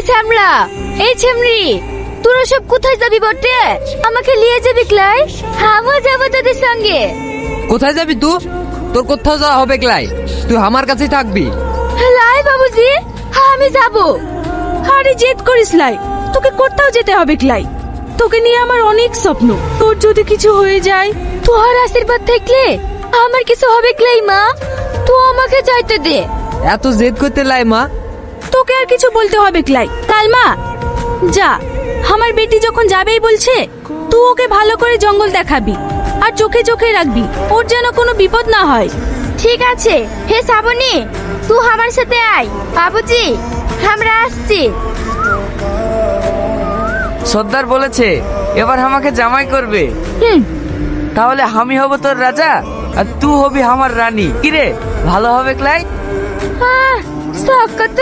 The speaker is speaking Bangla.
শ্যামলা, এই ছেমরি, তোরা সব কোথায় যাবি বটে? আমাকে নিয়ে যাবি ক্লাই? আমিও যাবো তোদের সঙ্গে। কোথায় যাবি তুই? তোর কোথাও যাওয়া হবে ক্লাই, তুই আমার কাছেই থাকবি। লাই বাবুজি, আমি যাবো। আরে জেদ করিস লাই, তোকে কোথাও যেতে হবে ক্লাই। তোকে নিয়ে আমার অনেক স্বপ্ন, তোর যদি কিছু হয়ে যায়। তোর আশীর্বাদ থাকলে আমার কিছু হবে ক্লাই মা, তুই আমাকে যাইতে দে। এত জেদ করতে লাই মা? তোকে আর কিছু বলতে হবে ক্লাই। তালমা যা, আমার বেটি যখন যাবেই বলছে, তুই ওকে ভালো করে জঙ্গল দেখাবি আর চোখে চোখে রাখবি, ওর যেন কোনো বিপদ না হয়। ঠিক আছে হে শ্রাবণী, তুই আমার সাথে আয়। বাবুজি আমরা আসছি। সর্দার বলেছে এবার আমাকে জামাই করবে। তাহলে আমি হব তোর রাজা আর তুই হবি আমার রানী। কিরে ভালো হবে ক্লাই? শখ কত।